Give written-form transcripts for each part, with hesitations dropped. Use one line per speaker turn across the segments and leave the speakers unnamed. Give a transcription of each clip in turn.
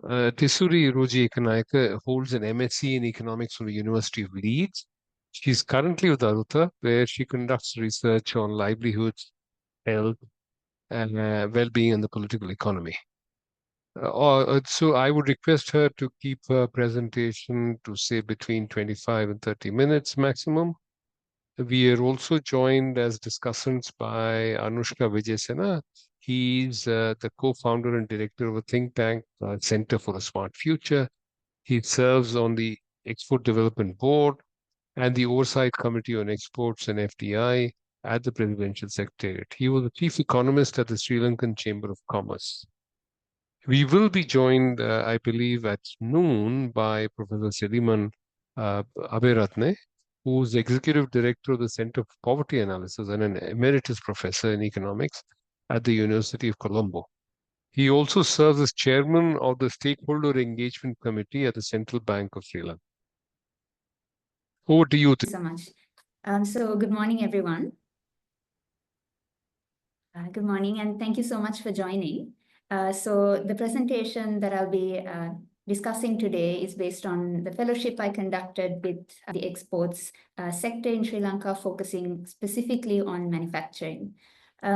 Thisuri Rojie Ekanayake holds an MSc in economics from the University of Leeds. She's currently with Arutha, where she conducts research on livelihoods, health, and well-being in the political economy. So I would request her to keep her presentation to say between 25 and 30 minutes maximum. We are also joined as discussants by Anushka Wijesinha. He's the co-founder and director of a think tank, Center for a Smart Future. He serves on the Export Development Board and the Oversight Committee on Exports and FDI at the Presidential Secretariat. He was the chief economist at the Sri Lankan Chamber of Commerce. We will be joined, I believe, at noon by Professor Sirimal Abeyratne, who's executive director of the Center for Poverty Analysis and an emeritus professor in economics at the University of Colombo. He also serves as chairman of the Stakeholder Engagement Committee at the Central Bank of Sri Lanka. Over to you.
Thank you so much. So good morning, everyone. Good morning, and thank you so much for joining. So the presentation that I'll be discussing today is based on the fellowship I conducted with the exports sector in Sri Lanka, focusing specifically on manufacturing.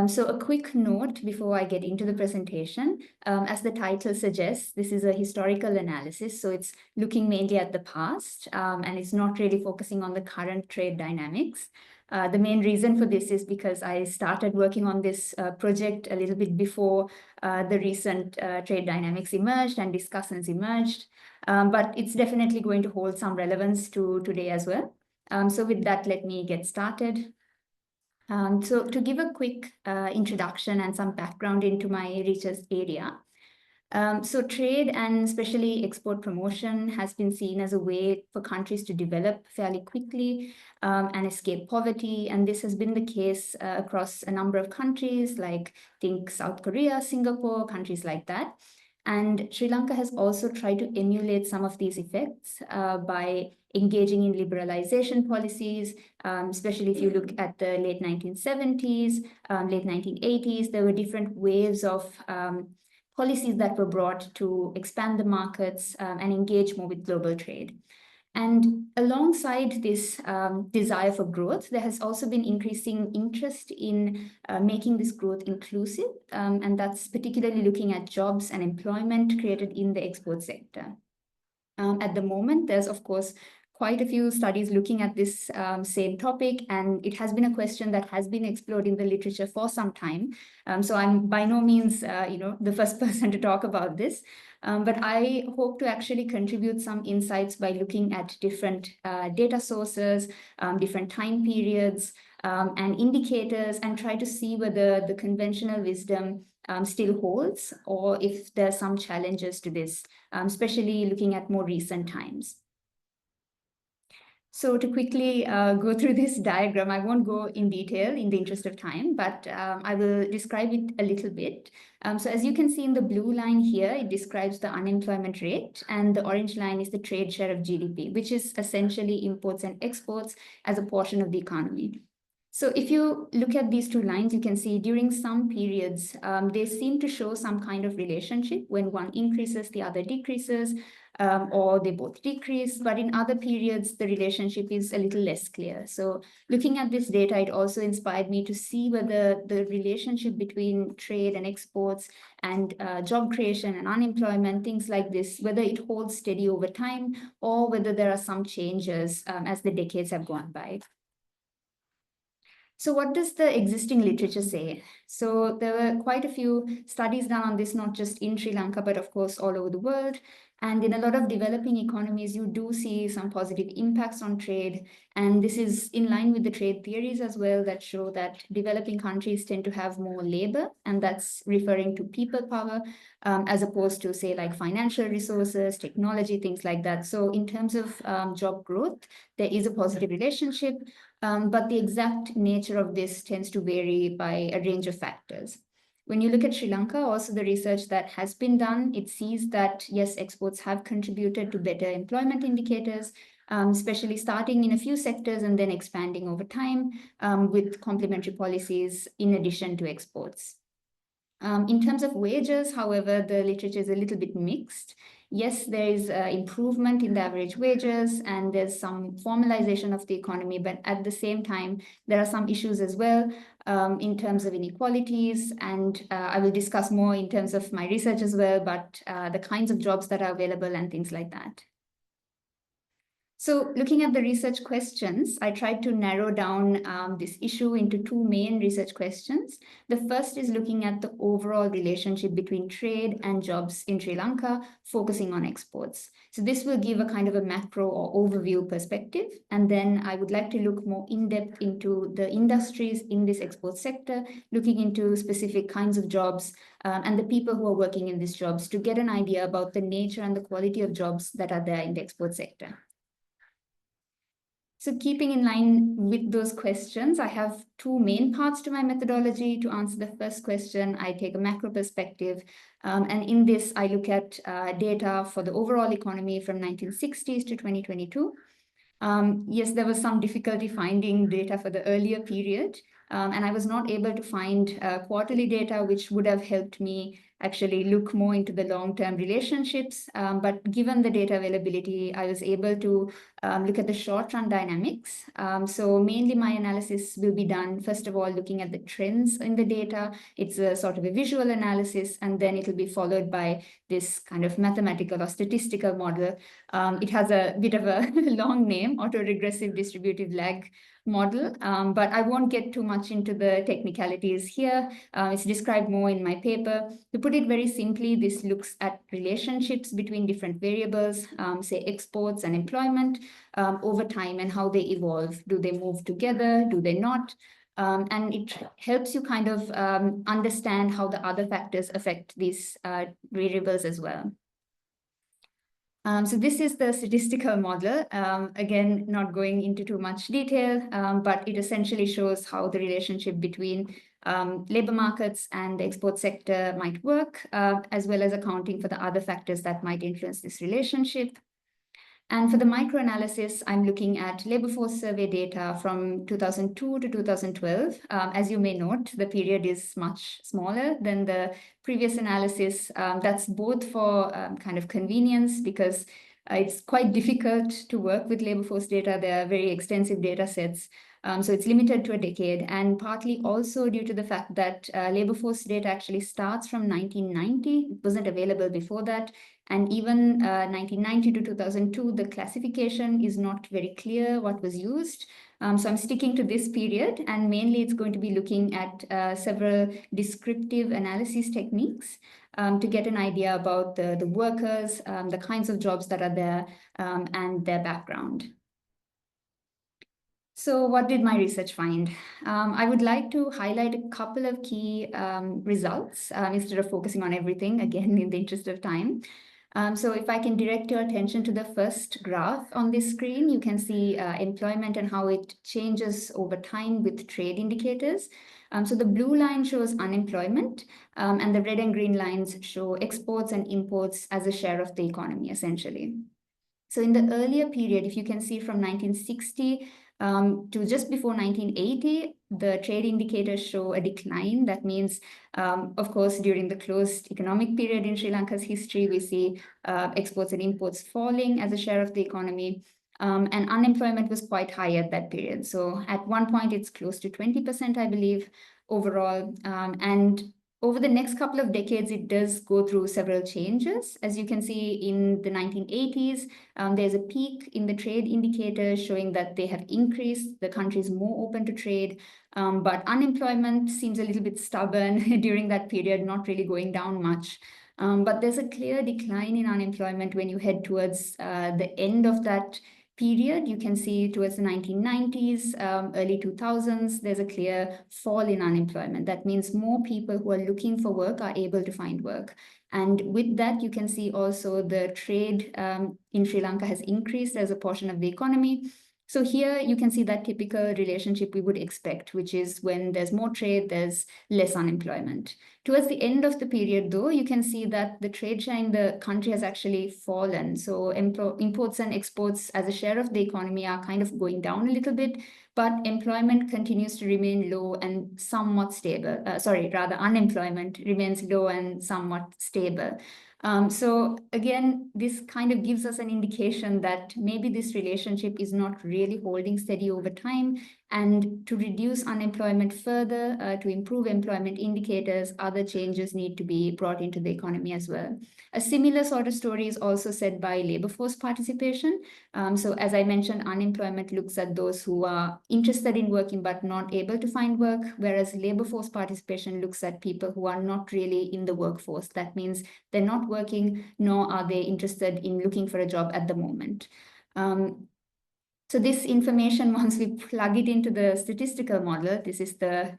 So a quick note before I get into the presentation. As the title suggests, this is a historical analysis, so it's looking mainly at the past, and it's not really focusing on the current trade dynamics. The main reason for this is because I started working on this project a little bit before the recent trade dynamics emerged and discussants emerged, but it's definitely going to hold some relevance to today as well. So with that, let me get started. So to give a quick introduction and some background into my research area. So trade and especially export promotion has been seen as a way for countries to develop fairly quickly and escape poverty. And this has been the case across a number of countries, like think South Korea, Singapore, countries like that. And Sri Lanka has also tried to emulate some of these effects by engaging in liberalization policies, especially if you look at the late 1970s, late 1980s, there were different waves of policies that were brought to expand the markets and engage more with global trade. And alongside this desire for growth, there has also been increasing interest in making this growth inclusive, and that's particularly looking at jobs and employment created in the export sector. At the moment, there's, of course, quite a few studies looking at this same topic, and it has been a question that has been explored in the literature for some time. So I'm by no means, the first person to talk about this, but I hope to actually contribute some insights by looking at different data sources, different time periods, and indicators, and try to see whether the conventional wisdom still holds, or if there are some challenges to this, especially looking at more recent times. So to quickly go through this diagram, I won't go in detail in the interest of time, but I will describe it a little bit. So as you can see in the blue line here, it describes the unemployment rate, and the orange line is the trade share of GDP, which is essentially imports and exports as a portion of the economy. So if you look at these two lines, you can see during some periods, they seem to show some kind of relationship. When one increases, the other decreases, or they both decrease. But in other periods, the relationship is a little less clear. So looking at this data, it also inspired me to see whether the relationship between trade and exports and job creation and unemployment, things like this, whether it holds steady over time, or whether there are some changes as the decades have gone by. So what does the existing literature say? So there were quite a few studies done on this, not just in Sri Lanka, but of course all over the world. And in a lot of developing economies, you do see some positive impacts on trade. And this is in line with the trade theories as well that show that developing countries tend to have more labor, and that's referring to people power, as opposed to, say, like financial resources, technology, things like that. So in terms of job growth, there is a positive relationship. But the exact nature of this tends to vary by a range of factors. When you look at Sri Lanka, also the research that has been done, it sees that, yes, exports have contributed to better employment indicators, especially starting in a few sectors and then expanding over time with complementary policies in addition to exports. In terms of wages, however, the literature is a little bit mixed. Yes, there is improvement in the average wages and there's some formalization of the economy, but at the same time, there are some issues as well in terms of inequalities. And I will discuss more in terms of my research as well, but the kinds of jobs that are available and things like that. So looking at the research questions, I tried to narrow down this issue into two main research questions. The first is looking at the overall relationship between trade and jobs in Sri Lanka, focusing on exports. So this will give a kind of a macro or overview perspective. And then I would like to look more in depth into the industries in this export sector, looking into specific kinds of jobs and the people who are working in these jobs to get an idea about the nature and the quality of jobs that are there in the export sector. So keeping in line with those questions, I have two main parts to my methodology. To answer the first question, I take a macro perspective. And in this, I look at data for the overall economy from 1960s to 2022. Yes, there was some difficulty finding data for the earlier period. And I was not able to find quarterly data, which would have helped me actually look more into the long-term relationships. But given the data availability, I was able to look at the short-run dynamics. So mainly my analysis will be done, first of all, looking at the trends in the data. It's a sort of a visual analysis, and then it'll be followed by this kind of mathematical or statistical model. It has a bit of a long name, autoregressive distributive lag model, but I won't get too much into the technicalities here. It's described more in my paper. To put it very simply, this looks at relationships between different variables, say exports and employment over time and how they evolve. Do they move together? Do they not? And it helps you kind of understand how the other factors affect these variables as well. So this is the statistical model. Again, not going into too much detail, but it essentially shows how the relationship between labor markets and the export sector might work, as well as accounting for the other factors that might influence this relationship. And for the microanalysis, I'm looking at labor force survey data from 2002 to 2012. As you may note, the period is much smaller than the previous analysis. That's both for kind of convenience, because it's quite difficult to work with labor force data. There are very extensive data sets. So it's limited to a decade, and partly also due to the fact that labor force data actually starts from 1990. It wasn't available before that. And even 1990 to 2002, the classification is not very clear what was used. So I'm sticking to this period, and mainly it's going to be looking at several descriptive analysis techniques to get an idea about the workers, the kinds of jobs that are there, and their background. So what did my research find? I would like to highlight a couple of key results instead of focusing on everything, again, in the interest of time. So if I can direct your attention to the first graph on this screen, you can see employment and how it changes over time with trade indicators. So the blue line shows unemployment, and the red and green lines show exports and imports as a share of the economy, essentially. So in the earlier period, if you can see from 1960 to just before 1980, the trade indicators show a decline. That means, of course, during the closed economic period in Sri Lanka's history, we see exports and imports falling as a share of the economy. And unemployment was quite high at that period. So at one point, it's close to 20%, I believe, overall. And over the next couple of decades, it does go through several changes. As you can see in the 1980s, there's a peak in the trade indicators showing that they have increased. The country is more open to trade, but unemployment seems a little bit stubborn during that period, not really going down much. But there's a clear decline in unemployment when you head towards the end of that period. You can see towards the 1990s, early 2000s, there's a clear fall in unemployment. That means more people who are looking for work are able to find work. And with that, you can see also the trade in Sri Lanka has increased as a portion of the economy. So here you can see that typical relationship we would expect, which is when there's more trade, there's less unemployment. Towards the end of the period, though, you can see that the trade share in the country has actually fallen. So imports and exports as a share of the economy are kind of going down a little bit, but employment continues to remain low and somewhat stable. Unemployment remains low and somewhat stable. So again, this kind of gives us an indication that maybe this relationship is not really holding steady over time. And to reduce unemployment further, to improve employment indicators, other changes need to be brought into the economy as well. A similar sort of story is also said by labor force participation. So as I mentioned, unemployment looks at those who are interested in working but not able to find work, whereas labor force participation looks at people who are not really in the workforce. That means they're not working, nor are they interested in looking for a job at the moment. So this information, once we plug it into the statistical model, this is the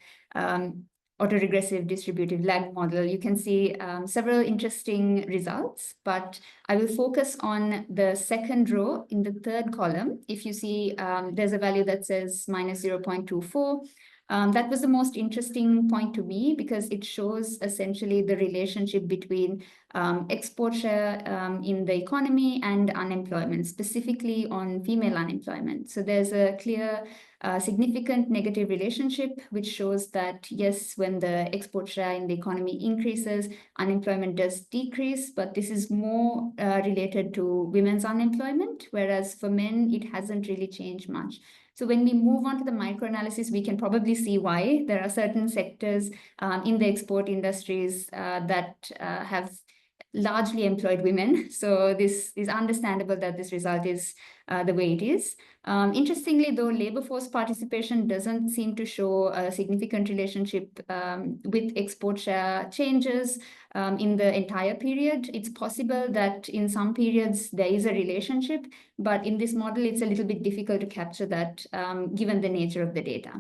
autoregressive distributive lag model, you can see several interesting results, but I will focus on the second row in the third column. If you see, there's a value that says minus 0.24. That was the most interesting point to me because it shows essentially the relationship between export share in the economy and unemployment, specifically on female unemployment. So there's a clear, significant negative relationship, which shows that, yes, when the export share in the economy increases, unemployment does decrease, but this is more related to women's unemployment, whereas for men, it hasn't really changed much. So when we move on to the microanalysis, we can probably see why there are certain sectors in the export industries that have largely employed women. So this is understandable that this result is the way it is. Interestingly, though, labor force participation doesn't seem to show a significant relationship with export share changes in the entire period. It's possible that in some periods there is a relationship, but in this model, it's a little bit difficult to capture that given the nature of the data.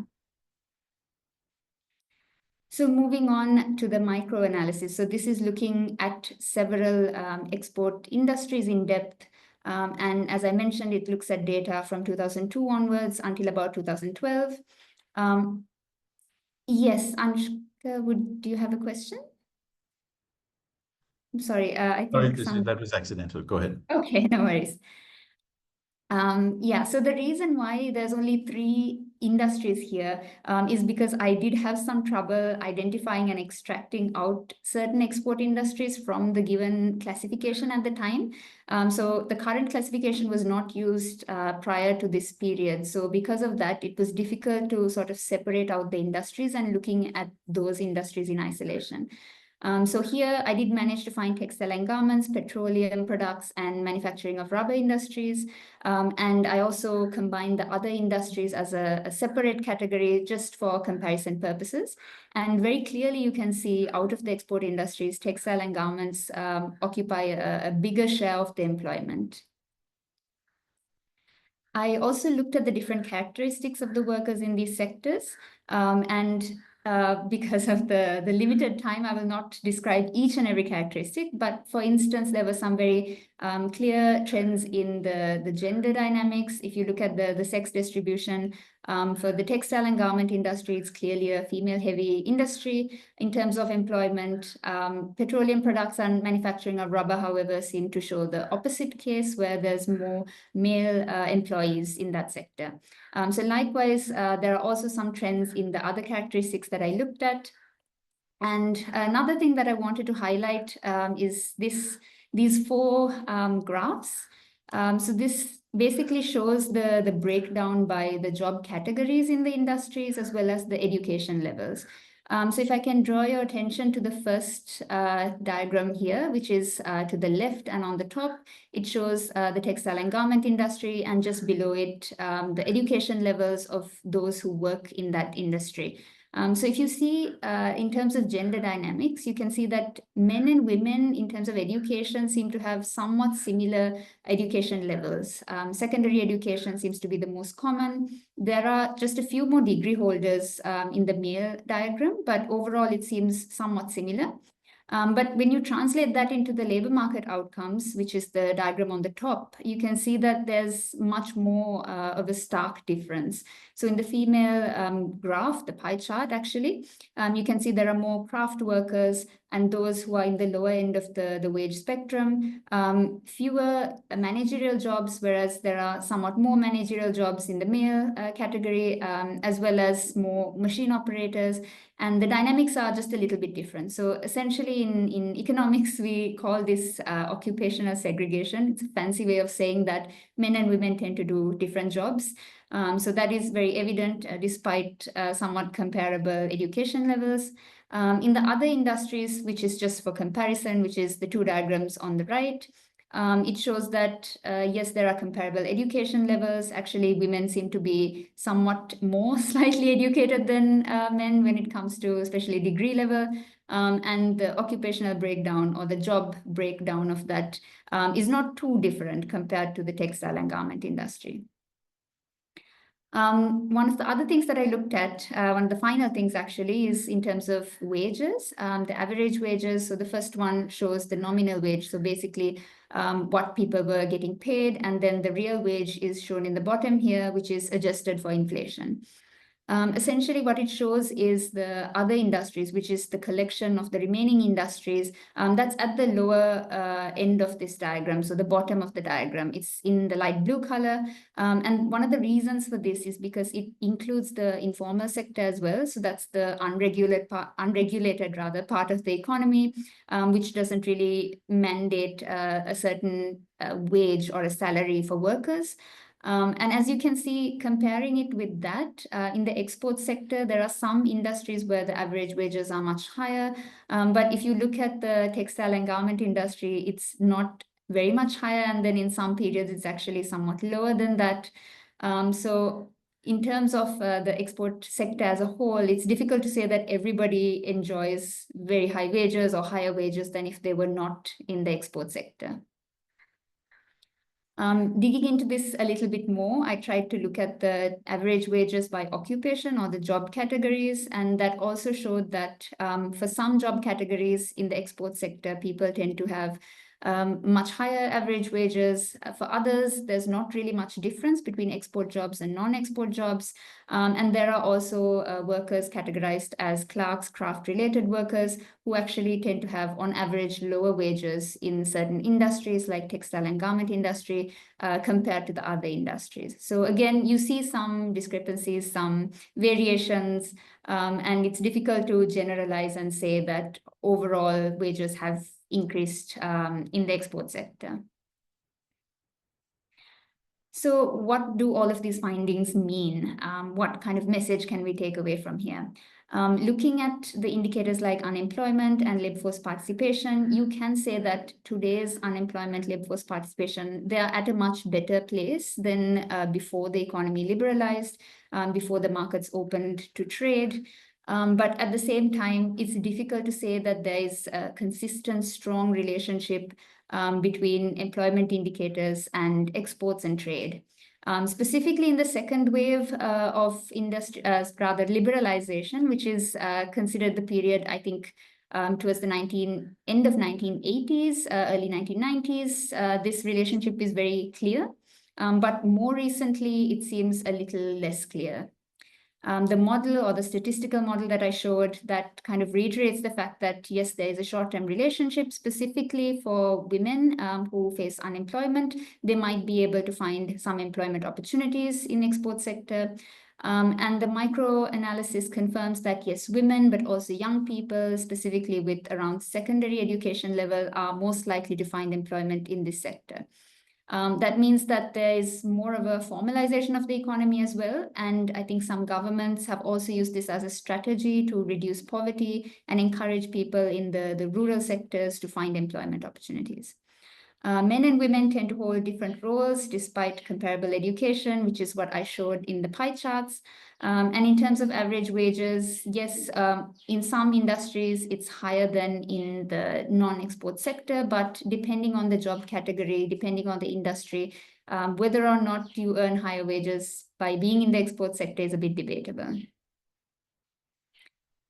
So moving on to the microanalysis. So this is looking at several export industries in depth. And as I mentioned, it looks at data from 2002 onwards until about 2012. Yes, Anushka, do you have a question? I'm sorry, I think
that was accidental. Go ahead.
Okay, no worries. Yeah, so the reason why there's only 3 industries here is because I did have some trouble identifying and extracting out certain export industries from the given classification at the time. So the current classification was not used prior to this period. So because of that, it was difficult to sort of separate out the industries and looking at those industries in isolation. So here I did manage to find textile and garments, petroleum products, and manufacturing of rubber industries. And I also combined the other industries as a separate category just for comparison purposes. And very clearly you can see out of the export industries, textile and garments occupy a bigger share of the employment. I also looked at the different characteristics of the workers in these sectors, because of the limited time, I will not describe each and every characteristic, but for instance, there were some very clear trends in the gender dynamics. If you look at the sex distribution for the textile and garment industry, it's clearly a female-heavy industry in terms of employment. Petroleum products and manufacturing of rubber, however, seem to show the opposite case, where there's more male employees in that sector. So likewise, there are also some trends in the other characteristics that I looked at. And another thing that I wanted to highlight is these 4 graphs. So this basically shows the breakdown by the job categories in the industries as well as the education levels. So if I can draw your attention to the first diagram here, which is to the left and on the top, it shows the textile and garment industry, and just below it, the education levels of those who work in that industry. So if you see in terms of gender dynamics, you can see that men and women in terms of education seem to have somewhat similar education levels. Secondary education seems to be the most common. There are just a few more degree holders in the male diagram, but overall it seems somewhat similar. But when you translate that into the labor market outcomes, which is the diagram on the top, you can see that there's much more of a stark difference. So in the female graph, the pie chart actually, you can see there are more craft workers and those who are in the lower end of the wage spectrum, fewer managerial jobs, whereas there are somewhat more managerial jobs in the male category, as well as more machine operators. And the dynamics are just a little bit different. So essentially in economics, we call this occupational segregation. It's a fancy way of saying that men and women tend to do different jobs. So that is very evident despite somewhat comparable education levels. In the other industries, which is just for comparison, which is the two diagrams on the right, it shows that, yes, there are comparable education levels. Actually, women seem to be somewhat more slightly educated than men when it comes to especially degree level. And the occupational breakdown or the job breakdown of that is not too different compared to the textile and garment industry. One of the other things that I looked at, one of the final things actually, is in terms of wages, the average wages. So the first one shows the nominal wage. So basically what people were getting paid. And then the real wage is shown in the bottom here, which is adjusted for inflation. Essentially, what it shows is the other industries, which is the collection of the remaining industries. That's at the lower end of this diagram, so the bottom of the diagram. It's in the light blue color. And one of the reasons for this is because it includes the informal sector as well. So that's the unregulated part of the economy, which doesn't really mandate a certain wage or a salary for workers. And as you can see, comparing it with that, in the export sector, there are some industries where the average wages are much higher. But if you look at the textile and garment industry, it's not very much higher. And then in some periods, it's actually somewhat lower than that. So in terms of the export sector as a whole, it's difficult to say that everybody enjoys very high wages or higher wages than if they were not in the export sector. Digging into this a little bit more, I tried to look at the average wages by occupation or the job categories, and that also showed that for some job categories in the export sector, people tend to have much higher average wages. For others, there's not really much difference between export jobs and non-export jobs. And there are also workers categorized as clerks, craft-related workers, who actually tend to have, on average, lower wages in certain industries like textile and garment industry compared to the other industries. So again, you see some discrepancies, some variations, and it's difficult to generalize and say that overall wages have increased in the export sector. So what do all of these findings mean? What kind of message can we take away from here? Looking at the indicators like unemployment and labor force participation, you can say that today's unemployment, labor force participation, they are at a much better place than before the economy liberalized, before the markets opened to trade. But at the same time, it's difficult to say that there is a consistent, strong relationship between employment indicators and exports and trade. Specifically in the second wave of liberalization, which is considered the period, I think, towards the end of 1980s, early 1990s, this relationship is very clear. But more recently, it seems a little less clear. The model or the statistical model that I showed that kind of reiterates the fact that, yes, there is a short-term relationship specifically for women who face unemployment. They might be able to find some employment opportunities in the export sector. And the micro-analysis confirms that, yes, women, but also young people, specifically with around secondary education level, are most likely to find employment in this sector. That means that there is more of a formalization of the economy as well. And I think some governments have also used this as a strategy to reduce poverty and encourage people in the rural sectors to find employment opportunities. Men and women tend to hold different roles despite comparable education, which is what I showed in the pie charts. And in terms of average wages, yes, in some industries, it's higher than in the non-export sector, but depending on the job category, depending on the industry, whether or not you earn higher wages by being in the export sector is a bit debatable.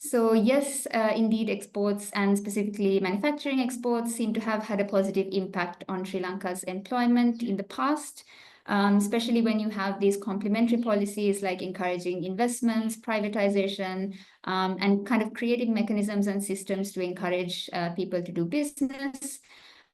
So yes, indeed, exports and specifically manufacturing exports seem to have had a positive impact on Sri Lanka's employment in the past, especially when you have these complementary policies like encouraging investments, privatization, and kind of creating mechanisms and systems to encourage people to do business.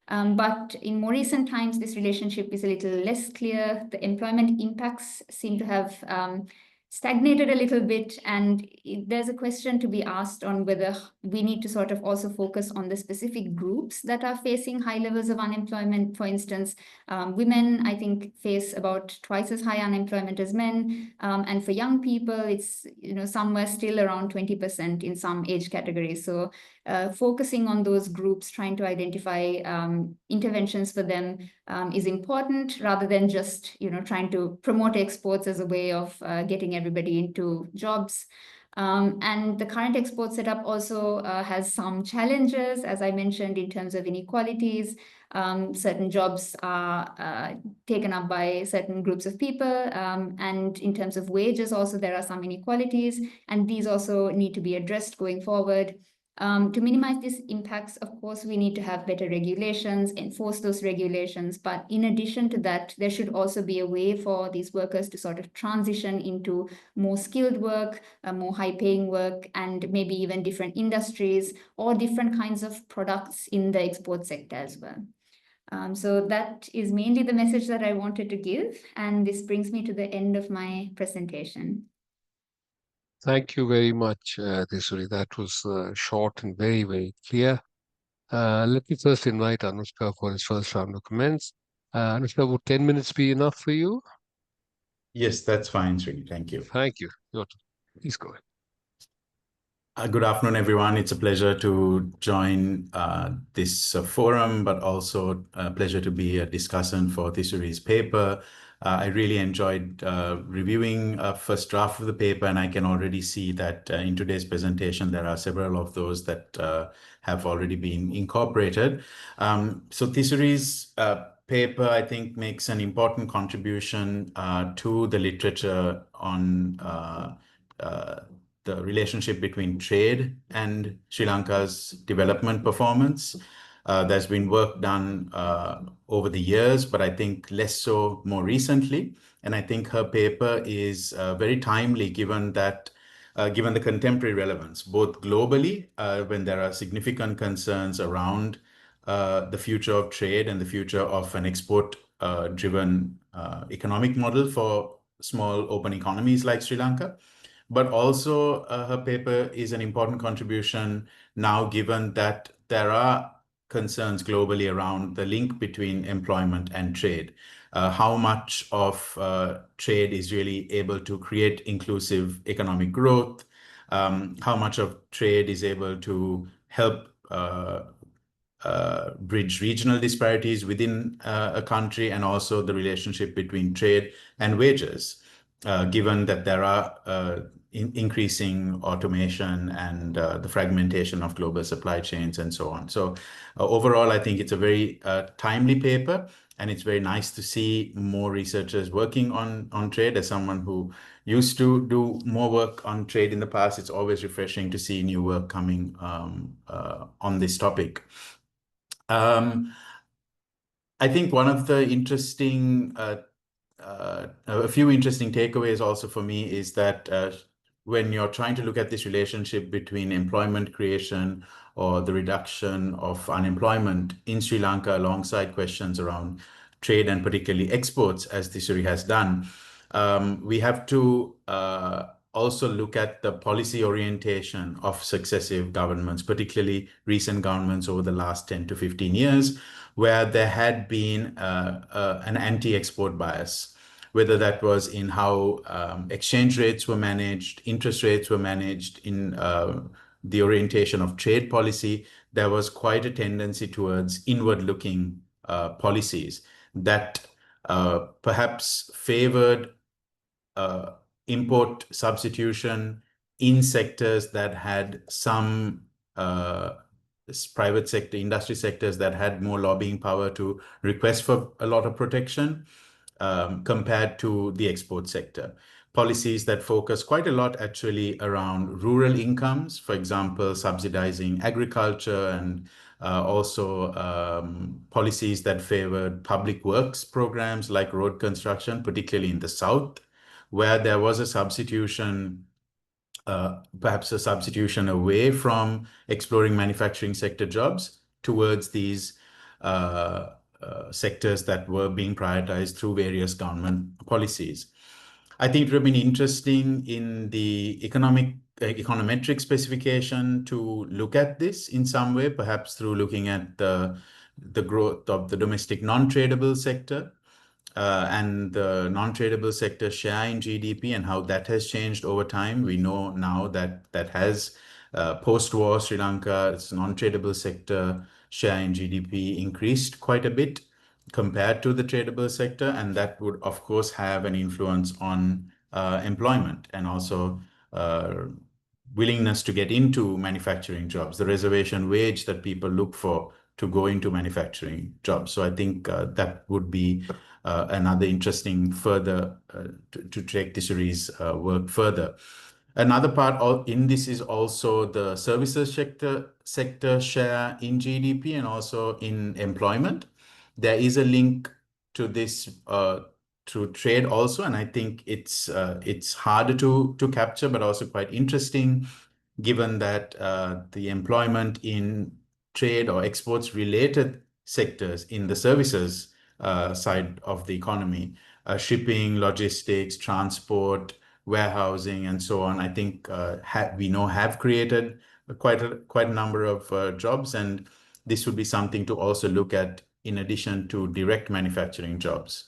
But in more recent times, this relationship is a little less clear. The employment impacts seem to have stagnated a little bit, and there's a question to be asked on whether we need to sort of also focus on the specific groups that are facing high levels of unemployment. For instance, women, I think, face about twice as high unemployment as men, and for young people, it's somewhere still around 20% in some age categories. So focusing on those groups, trying to identify interventions for them is important, rather than just trying to promote exports as a way of getting everybody into jobs. And the current export setup also has some challenges, as I mentioned, in terms of inequalities. Certain jobs are taken up by certain groups of people, and in terms of wages also there are some inequalities, and these also need to be addressed going forward. To minimize these impacts, of course, we need to have better regulations, enforce those regulations. But in addition to that, there should also be a way for these workers to sort of transition into more skilled work, more high-paying work, and maybe even different industries or different kinds of products in the export sector as well. So that is mainly the message that I wanted to give. And this brings me to the end of my presentation.
Thank you very much, Thisuri. That was short and very, very clear. Let me first invite Anushka for his first round of comments. Anushka, would 10 minutes be enough for you?
Yes, that's fine, Srini. Thank you.
Thank you. Your turn. Please go ahead.
Good afternoon, everyone. It's a pleasure to join this forum, but also a pleasure to be a discussant for Thisuri's paper. I really enjoyed reviewing first draft of the paper, and I can already see that in today's presentation, there are several of those that have already been incorporated. So Thisuri's paper, I think, makes an important contribution to the literature on the relationship between trade and Sri Lanka's development performance. There's been work done over the years, but I think less so more recently. And I think her paper is very timely given that given the contemporary relevance, both globally, when there are significant concerns around the future of trade and the future of an export-driven economic model for small open economies like Sri Lanka. But also her paper is an important contribution now, given that there are concerns globally around the link between employment and trade. How much of trade is really able to create inclusive economic growth? How much of trade is able to help bridge regional disparities within a country, and also the relationship between trade and wages, given that there are increasing automation and the fragmentation of global supply chains and so on. So overall, I think it's a very timely paper, and it's very nice to see more researchers working on trade. As someone who used to do more work on trade in the past, it's always refreshing to see new work coming on this topic. I think one of the interesting, a few interesting takeaways also for me is that when you're trying to look at this relationship between employment creation or the reduction of unemployment in Sri Lanka, alongside questions around trade and particularly exports, as Thisuri has done, we have to also look at the policy orientation of successive governments, particularly recent governments over the last 10 to 15 years, where there had been an anti-export bias, whether that was in how exchange rates were managed, interest rates were managed, in the orientation of trade policy. There was quite a tendency towards inward-looking policies that perhaps favored import substitution in sectors that had some private sector, industry sectors that had more lobbying power to request for a lot of protection, compared to the export sector. policies that focus quite a lot actually around rural incomes, for example, subsidizing agriculture, and also policies that favored public works programs like road construction, particularly in the South, where there was a substitution, perhaps a substitution away from exploring manufacturing sector jobs towards these sectors that were being prioritized through various government policies. I think it would have been interesting in the econometric specification to look at this in some way, perhaps through looking at the growth of the domestic non-tradable sector and the non-tradable sector share in GDP and how that has changed over time. We know now that that has post-war Sri Lanka's non-tradable sector share in GDP increased quite a bit compared to the tradable sector, and that would of course have an influence on employment and also willingness to get into manufacturing jobs, the reservation wage that people look for to go into manufacturing jobs. So I think that would be another interesting further to take Thisuri's work further. Another part in this is also the services sector share in GDP and also in employment. There is a link to this through trade also, and I think it's harder to capture, but also quite interesting, given that the employment in trade or exports related sectors in the services side of the economy, shipping, logistics, transport, warehousing, and so on, I think we know have created quite a number of jobs, and this would be something to also look at in addition to direct manufacturing jobs.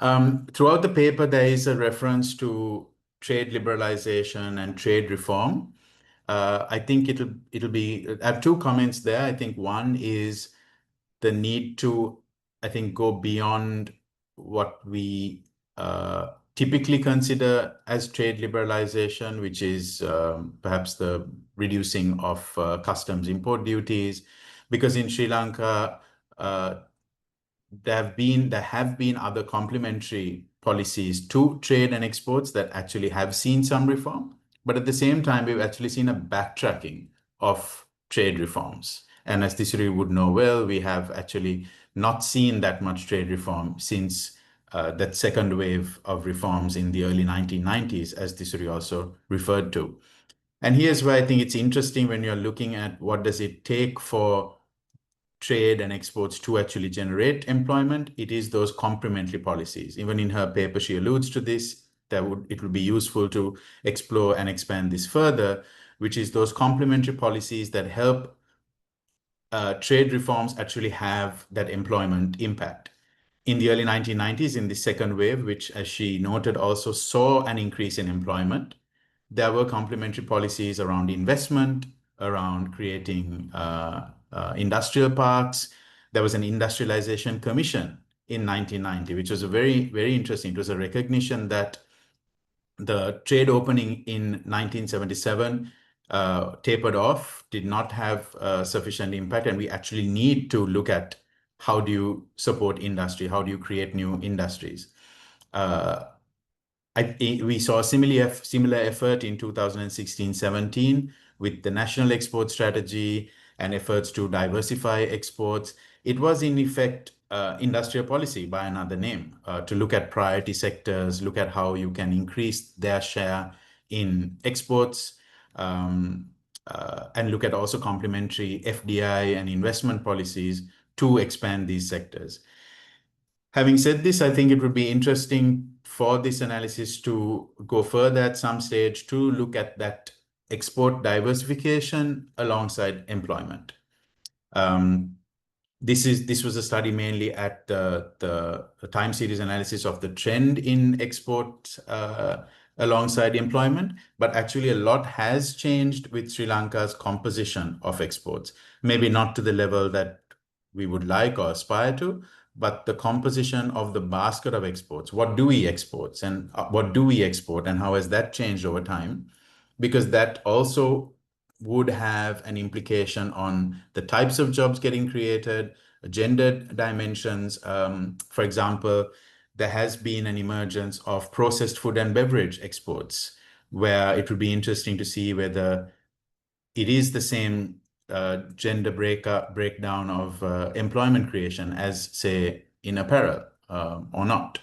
Throughout the paper, there is a reference to trade liberalization and trade reform. I think it'll be, I have two comments there. I think one is the need to, I think, go beyond what we typically consider as trade liberalization, which is perhaps the reducing of customs import duties, because in Sri Lanka, there have been other complementary policies to trade and exports that actually have seen some reform. But at the same time, we've actually seen a backtracking of trade reforms. And as Thisuri would know well, we have actually not seen that much trade reform since that second wave of reforms in the early 1990s, as Thisuri also referred to. And here's where I think it's interesting when you're looking at what does it take for trade and exports to actually generate employment. It is those complementary policies. Even in her paper, she alludes to this. It would be useful to explore and expand this further, which is those complementary policies that help trade reforms actually have that employment impact. In the early 1990s, in the second wave, which, as she noted, also saw an increase in employment, there were complementary policies around investment, around creating industrial parks. There was an industrialization commission in 1990, which was a very, very interesting. It was a recognition that the trade opening in 1977 tapered off, did not have sufficient impact, and we actually need to look at how do you support industry, how do you create new industries. We saw a similar effort in 2016-17 with the National Export Strategy and efforts to diversify exports. It was in effect industrial policy by another name, to look at priority sectors, look at how you can increase their share in exports, and look at also complementary FDI and investment policies to expand these sectors. Having said this, I think it would be interesting for this analysis to go further at some stage to look at that export diversification alongside employment. This was a study mainly at the time series analysis of the trend in export alongside employment, but actually a lot has changed with Sri Lanka's composition of exports. Maybe not to the level that we would like or aspire to, but the composition of the basket of exports. What do we export and what do we export, and how has that changed over time? Because that also would have an implication on the types of jobs getting created, gender dimensions. For example, there has been an emergence of processed food and beverage exports, where it would be interesting to see whether it is the same gender breakdown of employment creation as, say, in apparel or not.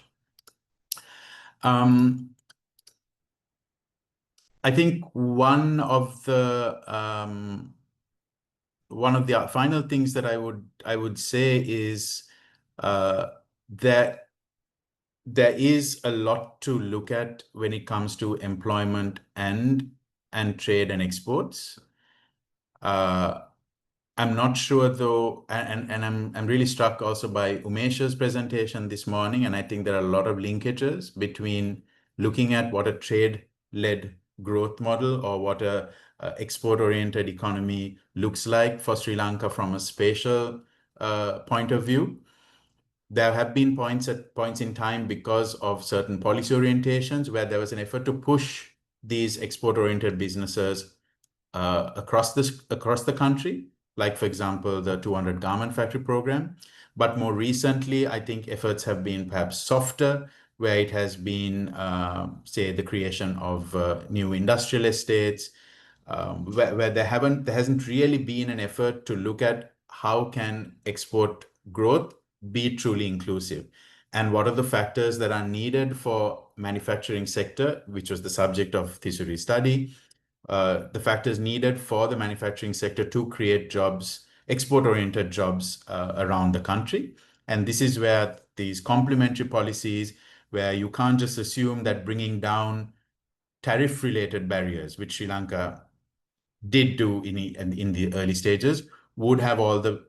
I think one of the final things that I would say is that there is a lot to look at when it comes to employment and trade and exports. I'm not sure though, and I'm really struck also by Umesh's presentation this morning, and I think there are a lot of linkages between looking at what a trade-led growth model or what a export-oriented economy looks like for Sri Lanka from a spatial point of view. There have been points in time because of certain policy orientations where there was an effort to push these export-oriented businesses across the country, like, for example, the 200 garment factory program. But more recently, I think efforts have been perhaps softer, where it has been, say, the creation of new industrial estates, where there hasn't really been an effort to look at how can export growth be truly inclusive, and what are the factors that are needed for manufacturing sector, which was the subject of Thisuri study. The factors needed for the manufacturing sector to create jobs, export-oriented jobs around the country. And this is where these complementary policies, where you can't just assume that bringing down tariff-related barriers, which Sri Lanka did do in the early stages, would have all the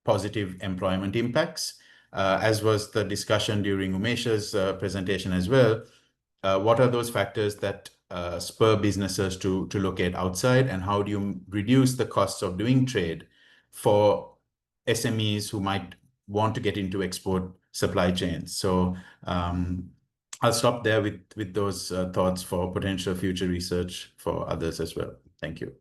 positive employment impacts, as was the discussion during Umesh's presentation as well. What are those factors that spur businesses to locate outside, and how do you reduce the costs of doing trade for SMEs who might want to get into export supply chains? So I'll stop there with those thoughts for potential future research for others as well. Thank you.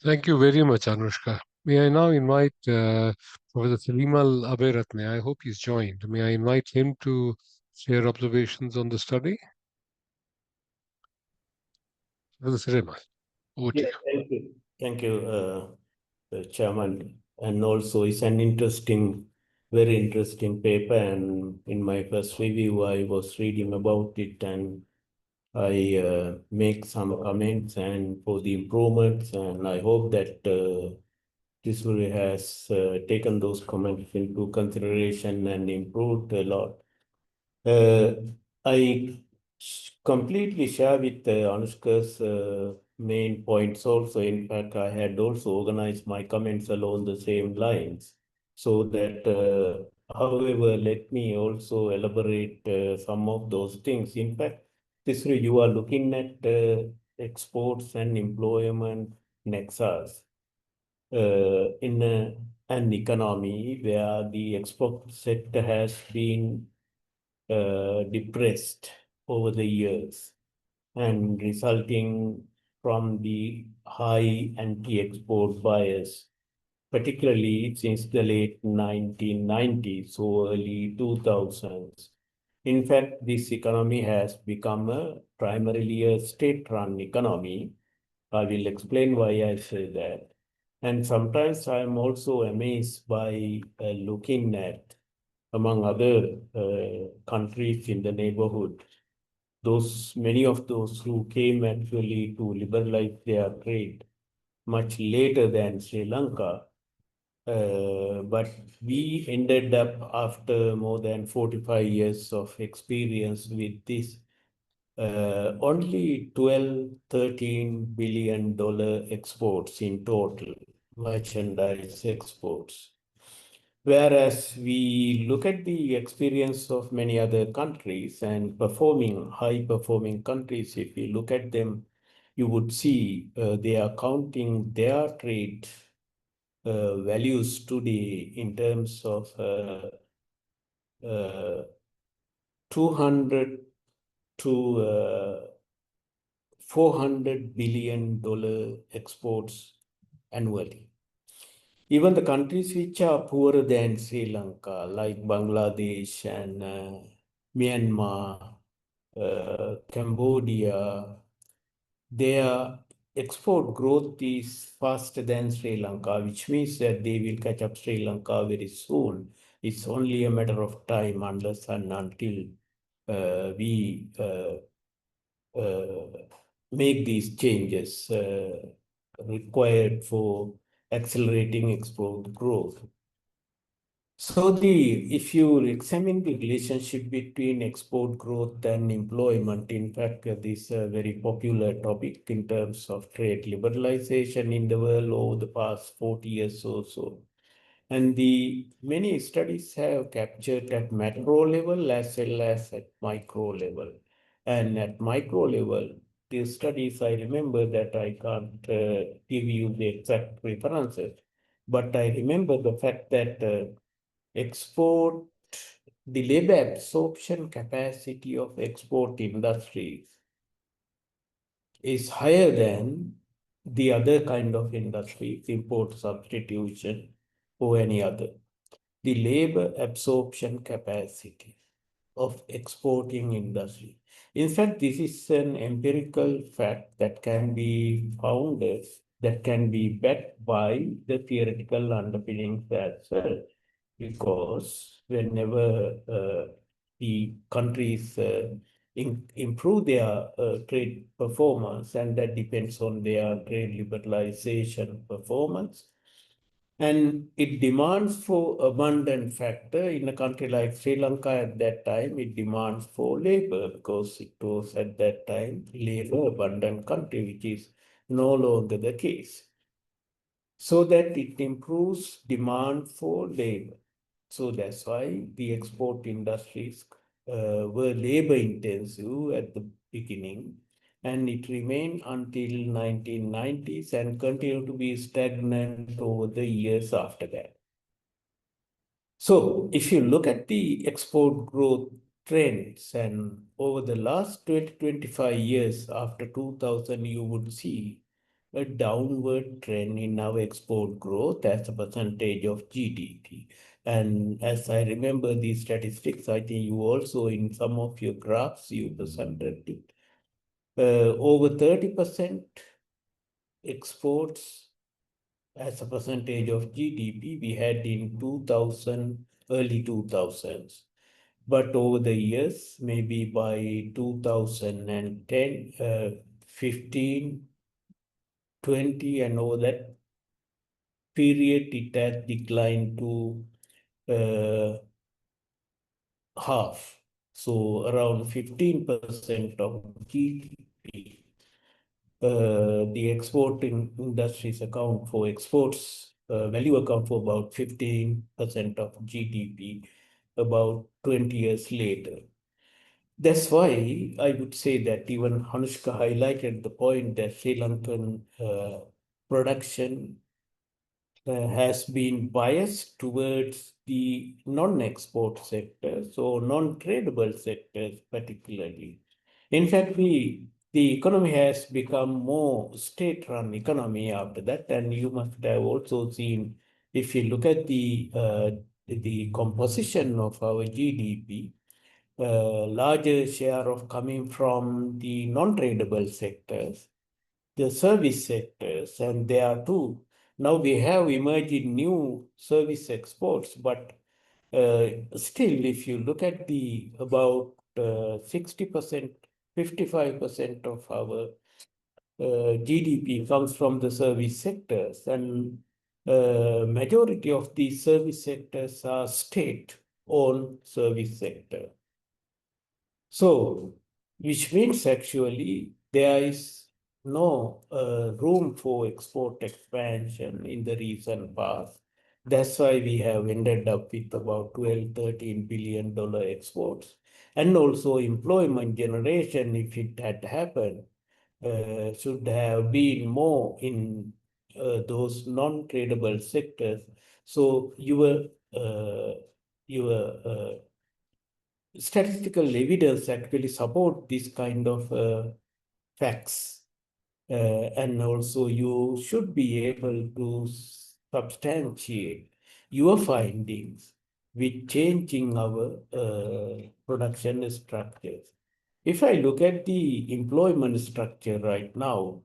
Thank you very much, Anushka. May I now invite Professor Sirimal Abeyratne. I hope he's joined. May I invite him to share observations on the study? Professor Sirimal, over to you.
Thank you. Thank you, Chairman. And also, it's an very interesting paper. And in my first review, I was reading about it, and I make some comments and for the improvements. And I hope that Thisuri has taken those comments into consideration and improved a lot. I completely share with Anushka's main points also. In fact, I had also organized my comments along the same lines. So that, however, let me also elaborate some of those things. In fact, Thisuri, you are looking at exports and employment nexus in an economy where the export sector has been depressed over the years, and resulting from the high anti-export bias, particularly since the late 1990s or early 2000s. In fact, this economy has become primarily a state-run economy. I will explain why I say that. And sometimes I'm also amazed by looking at, among other countries in the neighborhood, many of those who came actually to liberalize their trade much later than Sri Lanka. But we ended up, after more than 45 years of experience with this, only $12–13 billion exports in total, merchandise exports. Whereas we look at the experience of many other countries and high-performing countries, if you look at them, you would see they are counting their trade values today in terms of $200 to $400 billion exports annually. Even the countries which are poorer than Sri Lanka, like Bangladesh and Myanmar, Cambodia, their export growth is faster than Sri Lanka, which means that they will catch up Sri Lanka very soon. It's only a matter of time unless and until we make these changes required for accelerating export growth. So if you examine the relationship between export growth and employment, in fact, this is a very popular topic in terms of trade liberalization in the world over the past 40 years or so. And many studies have captured at macro level as well as at micro level. And at micro level, the studies, I remember that I can't give you the exact references, but I remember the fact that the labor absorption capacity of export industries is higher than the other kind of industries, import substitution or any other. The labor absorption capacity of exporting industry. In fact, this is an empirical fact that can be founded, that can be backed by the theoretical underpinnings as well. Because whenever the countries improve their trade performance, and that depends on their trade liberalization performance, and it demands for abundant factor. In a country like Sri Lanka at that time, it demands for labor because it was at that time labor abundant country, which is no longer the case. So that it improves demand for labor. So that's why the export industries were labor intensive at the beginning, and it remained until 1990s and continued to be stagnant over the years after that. So if you look at the export growth trends, and over the last 20-25 years after 2000, you would see a downward trend in our export growth as a percentage of GDP. And as I remember these statistics, I think you also in some of your graphs, you presented it. Over 30% exports as a percentage of GDP we had in 2000, early 2000s. But over the years, maybe by 2010, 15, 20, and over that period, it had declined to half. So around 15% of GDP. The exporting industries account for exports, value account for about 15% of GDP about 20 years later. That's why I would say that even Anushka highlighted the point that Sri Lankan production has been biased towards the non-export sectors or non-tradable sectors particularly. In fact, the economy has become more state-run economy after that, and you must have also seen, if you look at the composition of our GDP, larger share of coming from the non-tradable sectors, the service sectors, and there are two. Now we have emerging new service exports, but still, if you look at about 60%, 55% of our GDP comes from the service sectors, and majority of these service sectors are state-owned service sector. So, which means actually there is no room for export expansion in the recent past. That's why we have ended up with about $12-13 billion exports. And also employment generation, if it had happened, should have been more in those non-tradable sectors. So your statistical evidence actually support this kind of facts. And also you should be able to substantiate your findings with changing our production structures. If I look at the employment structure right now,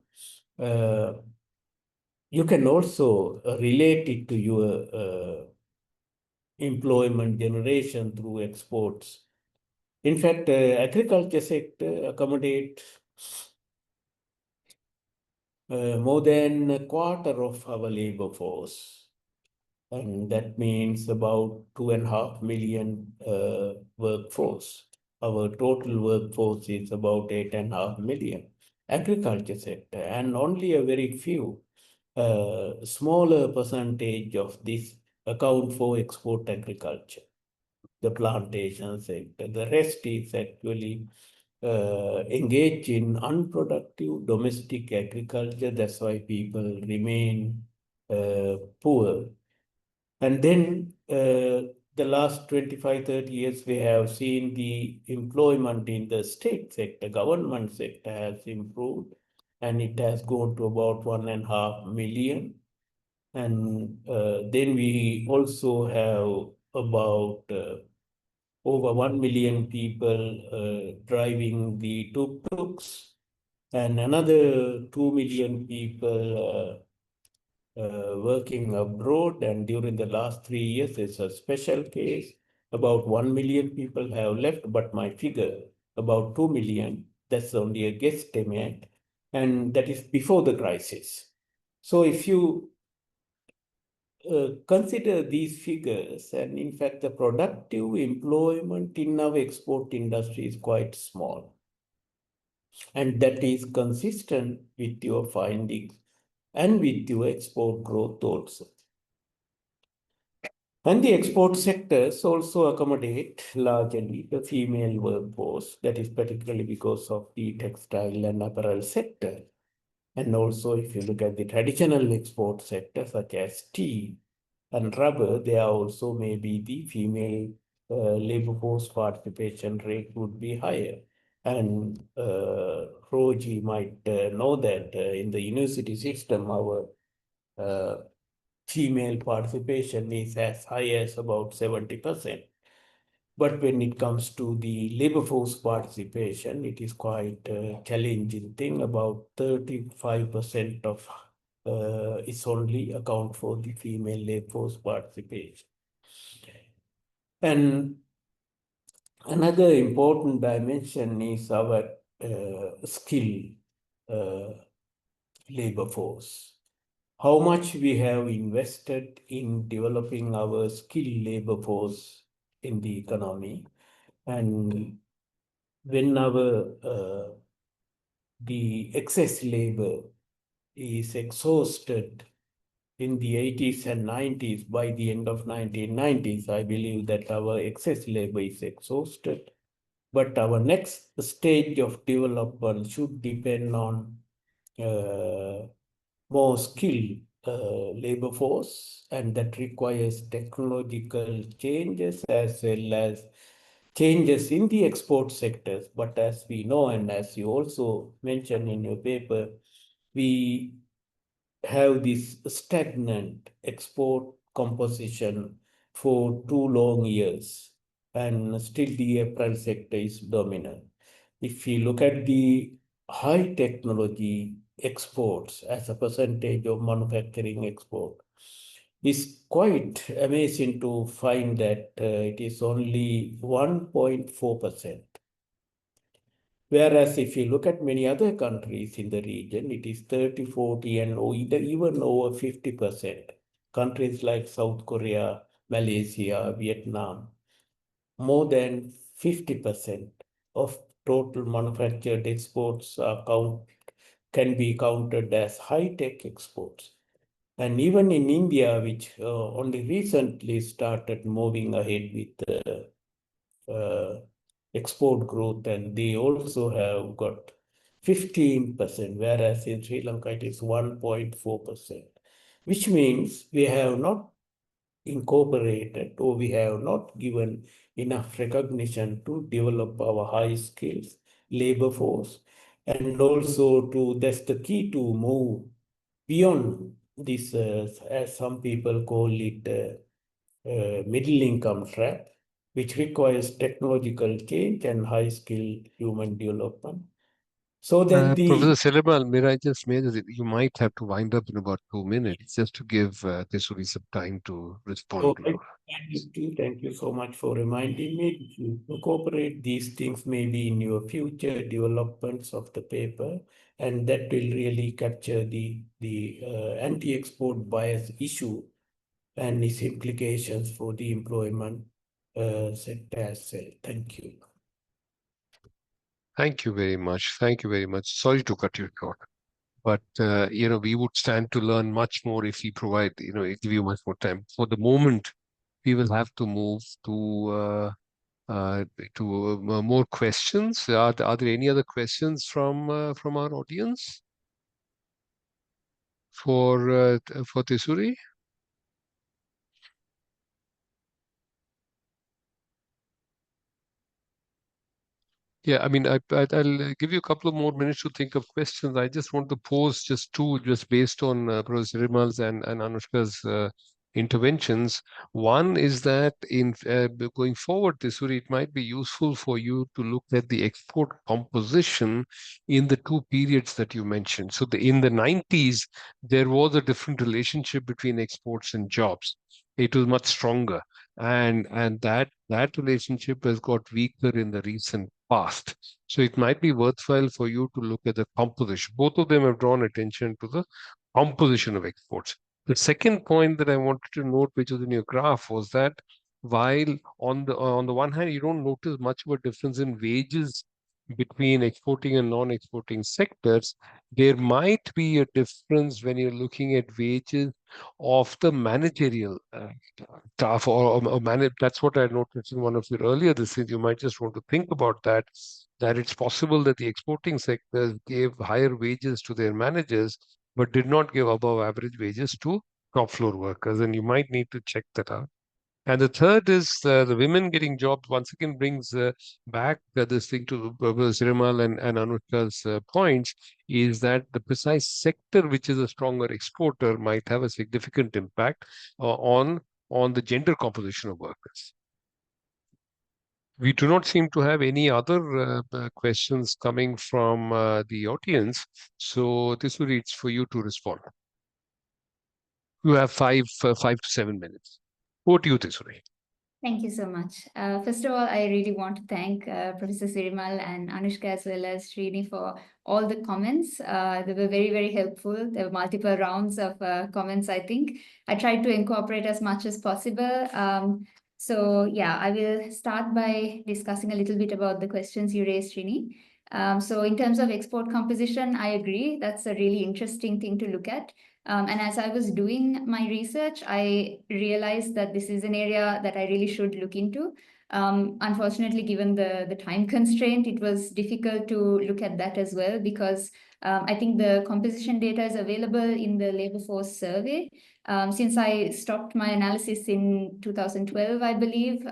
you can also relate it to your employment generation through exports. In fact, agriculture sector accommodates more than a quarter of our labor force. And that means about 2.5 million workforce. Our total workforce is about 8.5 million. Agriculture sector, and only a very few, smaller percentage of this account for export agriculture, the plantation sector. The rest is actually engaged in unproductive domestic agriculture. That's why people remain poor. And then the last 25, 30 years, we have seen the employment in the state sector, government sector has improved, and it has gone to about 1.5 million. And then we also have about over 1 million people driving the tuk-tuks, and another 2 million people working abroad. And during the last 3 years, it's a special case. About 1 million people have left, but my figure, about 2 million, that's only a guesstimate, and that is before the crisis. So if you consider these figures, and in fact, the productive employment in our export industry is quite small. And that is consistent with your findings and with your export growth also. And the export sectors also accommodate largely the female workforce. That is particularly because of the textile and apparel sector. And also, if you look at the traditional export sector, such as tea and rubber, there also maybe the female labor force participation rate would be higher. And Rojie might know that in the university system, our female participation is as high as about 70%. But when it comes to the labor force participation, it is quite a challenging thing. About 35% of is only account for the female labor force participation. And another important dimension is our skill labor force. How much we have invested in developing our skilled labor force in the economy, and when our the excess labor is exhausted in the 80s and 90s, by the end of 1990s, I believe that our excess labor is exhausted. But our next stage of development should depend on more skilled labor force, and that requires technological changes as well as changes in the export sectors. But as we know, and as you also mentioned in your paper, we have this stagnant export composition for 2 long years, and still the apparel sector is dominant. If you look at the high technology exports as a percentage of manufacturing export, it's quite amazing to find that it is only 1.4%. Whereas if you look at many other countries in the region, it is 30, 40, and even over 50%. Countries like South Korea, Malaysia, Vietnam, more than 50% of total manufactured exports can be counted as high-tech exports. And even in India, which only recently started moving ahead with export growth, and they also have got 15%, whereas in Sri Lanka it is 1.4%, which means we have not incorporated, or we have not given enough recognition to develop our high skills labor force, and also that's the key to move beyond this, as some people call it, middle income trap, which requires technological change and high-skilled human development. So that
Professor Sirimal, may I just say that you might have to wind up in about 2 minutes just to give Thisuri some time to respond to you.
Thank you so much for reminding me. If you incorporate these things maybe in your future developments of the paper, and that will really capture the anti-export bias issue and its implications for the employment sector as well. Thank you.
Thank you very much. Thank you very much. Sorry to cut you short, but we would stand to learn much more if we provide, give you much more time. For the moment, we will have to move to more questions. Are there any other questions from our audience for Thisuri? Yeah, I mean, I'll give you a couple of more minutes to think of questions. I just want to pose just two, just based on Professor Sirimal's and Anushka's interventions. One is that in going forward, Thisuri, it might be useful for you to look at the export composition in the two periods that you mentioned. So in the 90s, there was a different relationship between exports and jobs. It was much stronger, and that relationship has got weaker in the recent past. So it might be worthwhile for you to look at the composition. Both of them have drawn attention to the composition of exports. The second point that I wanted to note, which was in your graph, was that while on the one hand you don't notice much of a difference in wages between exporting and non-exporting sectors, there might be a difference when you're looking at wages of the managerial staff or manage. That's what I noticed in one of your earlier decisions. You might just want to think about that it's possible that the exporting sectors gave higher wages to their managers, but did not give above average wages to top floor workers. And you might need to check that out. And the third is the women getting jobs once again brings back this thing to Sirimal and Anushka's points, is that the precise sector which is a stronger exporter might have a significant impact on the gender composition of workers. We do not seem to have any other questions coming from the audience. So this will reach for you to respond. You have 5 to 7 minutes. Over to you, Thisuri.
Thank you so much. First of all, I really want to thank Professor Sirimal and Anushka as well as Srini for all the comments. They were very, very helpful. There were multiple rounds of comments, I think. I tried to incorporate as much as possible. So yeah, I will start by discussing a little bit about the questions you raised, Srini. So in terms of export composition, I agree. That's a really interesting thing to look at. And as I was doing my research, I realized that this is an area that I really should look into. Unfortunately, given the time constraint, it was difficult to look at that as well, because I think the composition data is available in the labor force survey. Since I stopped my analysis in 2012, I believe,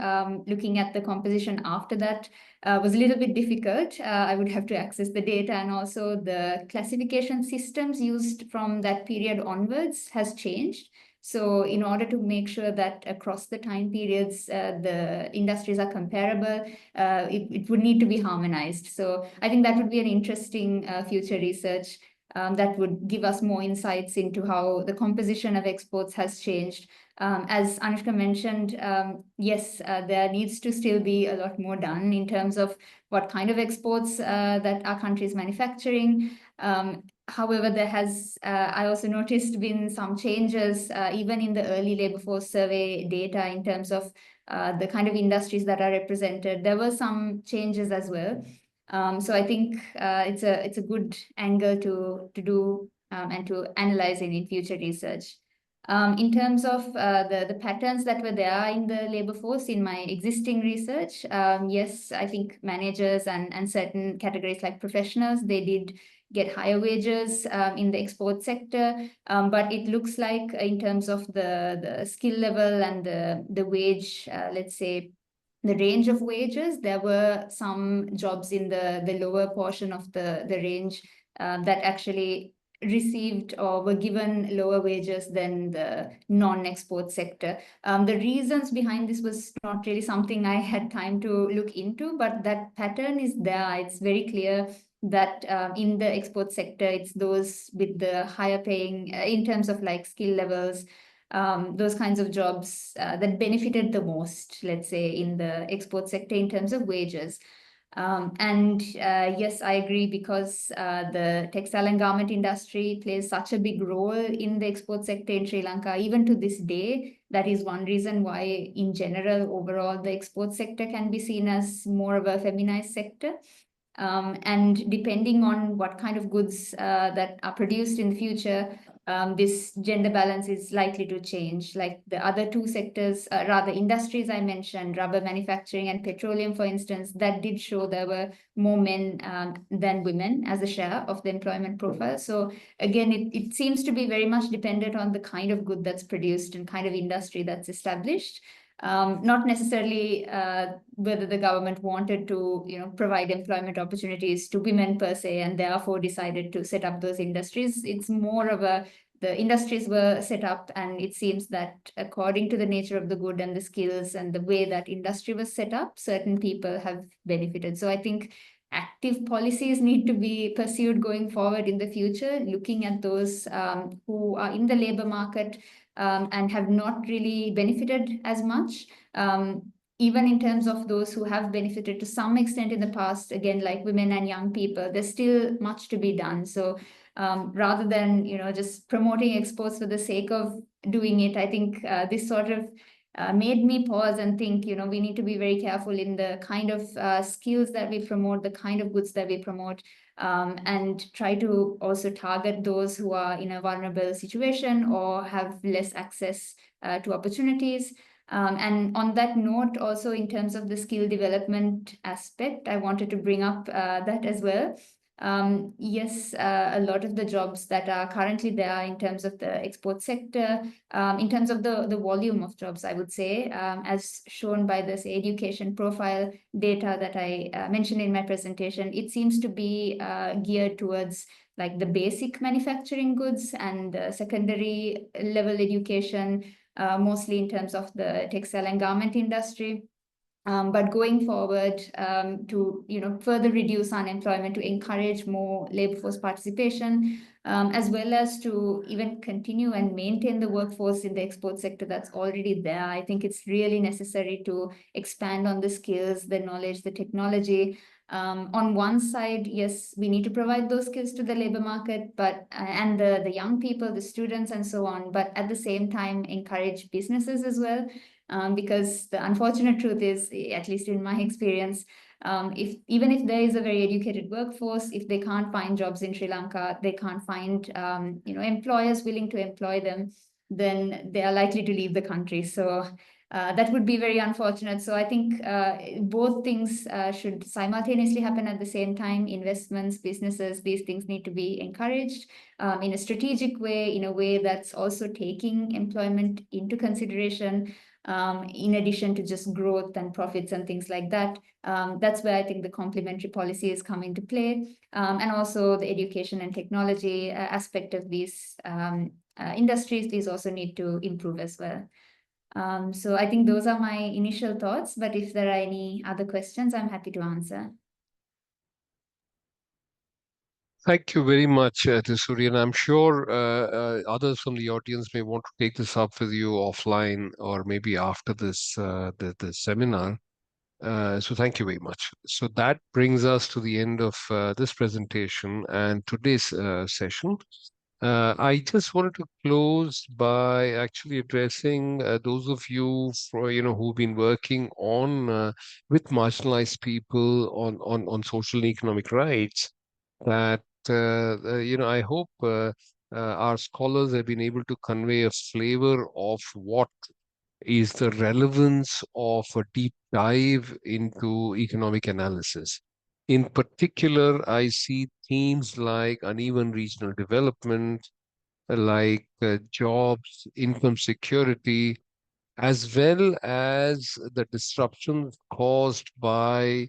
looking at the composition after that was a little bit difficult. I would have to access the data, and also the classification systems used from that period onwards has changed. So in order to make sure that across the time periods, the industries are comparable, it would need to be harmonized. So I think that would be an interesting future research that would give us more insights into how the composition of exports has changed. As Anushka mentioned, yes, there needs to still be a lot more done in terms of what kind of exports that our country is manufacturing. However, there has, I also noticed, been some changes even in the early labor force survey data in terms of the kind of industries that are represented. There were some changes as well. So I think it's a good angle to do and to analyze in future research. In terms of the patterns that were there in the labor force in my existing research, yes, I think managers and certain categories like professionals, they did get higher wages in the export sector, but it looks like in terms of the skill level and the wage, let's say, the range of wages, there were some jobs in the lower portion of the range that actually received or were given lower wages than the non-export sector. The reasons behind this was not really something I had time to look into, but that pattern is there. It's very clear that in the export sector, it's those with the higher paying in terms of like skill levels, those kinds of jobs that benefited the most, let's say, in the export sector in terms of wages. Yes, I agree, because the textile and garment industry plays such a big role in the export sector in Sri Lanka, even to this day. That is one reason why, in general, overall, the export sector can be seen as more of a feminized sector. And depending on what kind of goods that are produced in the future, this gender balance is likely to change. Like the other two sectors, rather industries I mentioned, rubber manufacturing and petroleum, for instance, that did show there were more men than women as a share of the employment profile. So again, it seems to be very much dependent on the kind of good that's produced and kind of industry that's established. Not necessarily whether the government wanted to, provide employment opportunities to women per se, and therefore decided to set up those industries. It's more of the industries were set up, and it seems that according to the nature of the good and the skills and the way that industry was set up, certain people have benefited. So I think active policies need to be pursued going forward in the future, looking at those who are in the labor market and have not really benefited as much. Even in terms of those who have benefited to some extent in the past, again, like women and young people, there's still much to be done. So rather than, just promoting exports for the sake of doing it, I think this sort of made me pause and think, we need to be very careful in the kind of skills that we promote, the kind of goods that we promote, and try to also target those who are in a vulnerable situation or have less access to opportunities. And on that note, also in terms of the skill development aspect, I wanted to bring up that as well. Yes, a lot of the jobs that are currently there in terms of the export sector, in terms of the volume of jobs, I would say, as shown by this education profile data that I mentioned in my presentation, it seems to be geared towards like the basic manufacturing goods and secondary level education, mostly in terms of the textile and garment industry. But going forward, to further reduce unemployment, to encourage more labor force participation, as well as to even continue and maintain the workforce in the export sector that's already there, I think it's really necessary to expand on the skills, the knowledge, the technology. On one side, yes, we need to provide those skills to the labor market, but and the young people, the students, and so on. But at the same time, encourage businesses as well. Because the unfortunate truth is, at least in my experience, even if there is a very educated workforce, if they can't find jobs in Sri Lanka, they can't find employers willing to employ them, then they are likely to leave the country. So that would be very unfortunate. So I think both things should simultaneously happen at the same time. Investments, businesses, these things need to be encouraged in a strategic way, in a way that's also taking employment into consideration. In addition to just growth and profits and things like that. That's where I think the complementary policy is coming to play. And also the education and technology aspect of these industries, these also need to improve as well. So I think those are my initial thoughts, but if there are any other questions, I'm happy to answer.
Thank you very much, Thisuri, and I'm sure others from the audience may want to take this up with you offline or maybe after this the seminar. So thank you very much. So that brings us to the end of this presentation and today's session. I just wanted to close by actually addressing those of you who've been working on with marginalized people on social and economic rights. That I hope our scholars have been able to convey a flavor of what is the relevance of a deep dive into economic analysis. In particular, I see themes like uneven regional development, like jobs, income security, as well as the disruptions caused by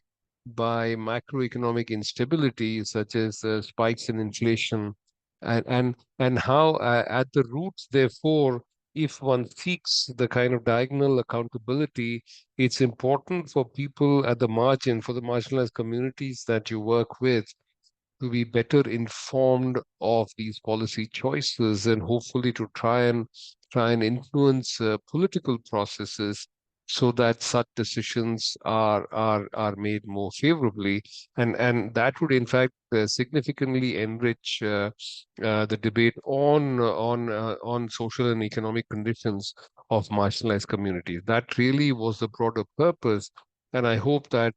macroeconomic instability, such as spikes in inflation and how at the roots, therefore, if one seeks the kind of diagonal accountability, it's important for people at the margin, for the marginalized communities that you work with, to be better informed of these policy choices and hopefully to try and influence political processes so that such decisions are made more favorably, and that would in fact significantly enrich the debate on social and economic conditions of marginalized communities. That really was the broader purpose, and I hope that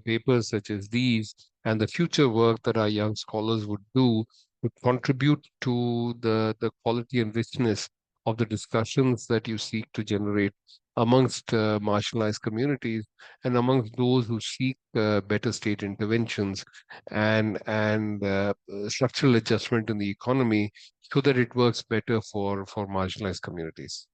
papers such as these and the future work that our young scholars would do would contribute to the quality and richness of the discussions that you seek to generate amongst marginalized communities and amongst those who seek better state interventions and structural adjustment in the economy so that it works better for marginalized communities.